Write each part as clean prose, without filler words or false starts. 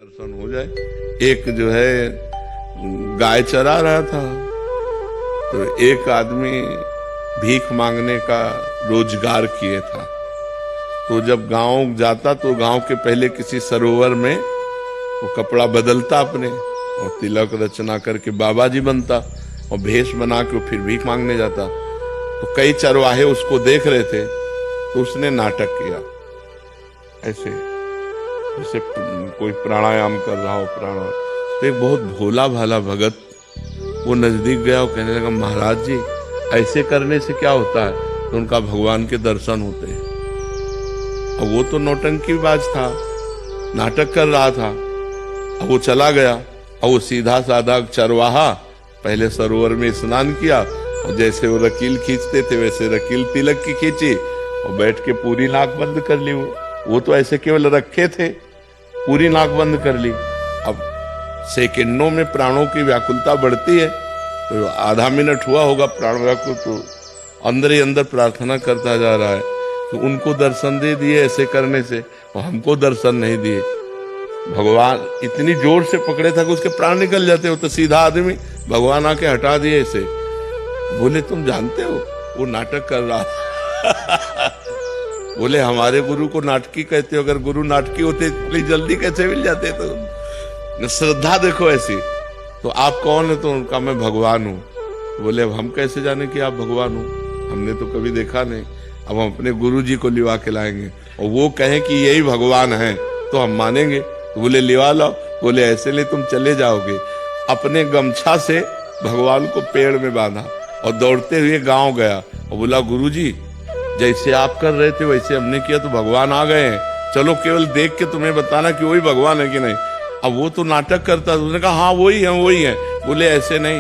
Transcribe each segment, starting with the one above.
दर्शन हो जाए। एक जो है गाय चरा रहा था, तो एक आदमी भीख मांगने का रोजगार किए था। तो जब गांव जाता तो गांव के पहले किसी सरोवर में वो कपड़ा बदलता अपने और तिलक रचना करके बाबा जी बनता और भेष बना के फिर भीख मांगने जाता। तो कई चरवाहे उसको देख रहे थे, तो उसने नाटक किया ऐसे, जैसे कोई प्राणायाम कर रहा हो तो एक बहुत भोला भाला भगत वो नजदीक गया और कहने लगा, महाराज जी ऐसे करने से क्या होता है? तो उनका भगवान के दर्शन होते हैं। अब वो तो नौटंकीबाज था, नाटक कर रहा था। अब वो चला गया और वो सीधा साधा चरवाहा पहले सरोवर में स्नान किया और जैसे वो रकील खींचते थे वैसे रकील तिलक की खींची और बैठ के पूरी नाक बंद कर ली। वो तो ऐसे केवल रखे थे, पूरी नाक बंद कर ली। अब सेकंडों में प्राणों की व्याकुलता बढ़ती है, तो आधा मिनट हुआ होगा प्राण व्याकुल, तो अंदर ही अंदर प्रार्थना करता जा रहा है कि उनको दर्शन दे दिए ऐसे करने से और हमको दर्शन नहीं दिए। भगवान इतनी जोर से पकड़े था कि उसके प्राण निकल जाते हो। तो सीधा आदमी भगवान आके हटा दिए ऐसे। बोले तुम जानते हो वो नाटक कर रहा बोले हमारे गुरु को नाटकी कहते हो, अगर गुरु नाटकी होते इतनी जल्दी कैसे मिल जाते? तो श्रद्धा देखो ऐसी। तो आप कौन है? तो उनका मैं भगवान हूँ। बोले अब हम कैसे जाने कि आप भगवान हो? हमने तो कभी देखा नहीं। अब हम अपने गुरु जी को लिवा के लाएंगे और वो कहें कि यही भगवान है तो हम मानेंगे। तो बोले लिवा लो। बोले ऐसे ले तुम चले जाओगे। अपने गमछा से भगवान को पेड़ में बांधा और दौड़ते हुए गांव गया और बोला, गुरु जी जैसे आप कर रहे थे वैसे हमने किया तो भगवान आ गए हैं, चलो केवल देख के तुम्हें बताना कि वही भगवान है कि नहीं। अब वो तो नाटक करता, उसने कहा हाँ वही है वही है। बोले ऐसे नहीं,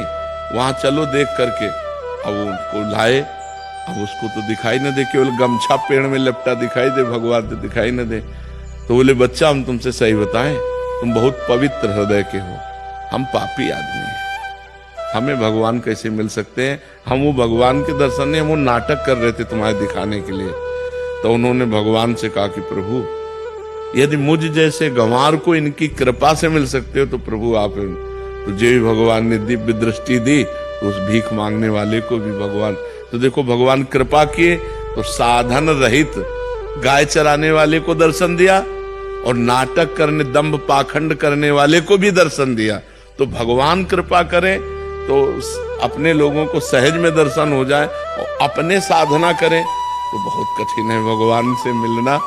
वहां चलो देख करके। अब उनको लाए, अब उसको तो दिखाई न दे, केवल गमछा पेड़ में लपटा दिखाई दे, भगवान तो दिखाई न दे। तो बोले बच्चा हम तुमसे सही बताएं, तुम बहुत पवित्र हृदय के हो, हम पापी आदमी हैं, हमें भगवान कैसे मिल सकते हैं? हम वो भगवान के दर्शन नहीं, हम वो नाटक कर रहे थे तुम्हारे दिखाने के लिए। तो उन्होंने भगवान से कहा कि प्रभु यदि मुझ जैसे गंवार को इनकी कृपा से मिल सकते हो तो प्रभु आप। तो जो भी भगवान ने दिव्य दृष्टि दी तो उस भीख मांगने वाले को भी भगवान, तो देखो भगवान कृपा किए तो साधन रहित गाय चराने वाले को दर्शन दिया और नाटक करने दंभ पाखंड करने वाले को भी दर्शन दिया। तो भगवान कृपा करें तो अपने लोगों को सहज में दर्शन हो जाए और अपने साधना करें तो बहुत कठिन है भगवान से मिलना।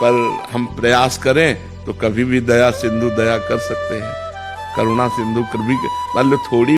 पर हम प्रयास करें तो कभी भी दया सिंधु दया कर सकते हैं, करुणा सिंधु कभी मान लो थोड़ी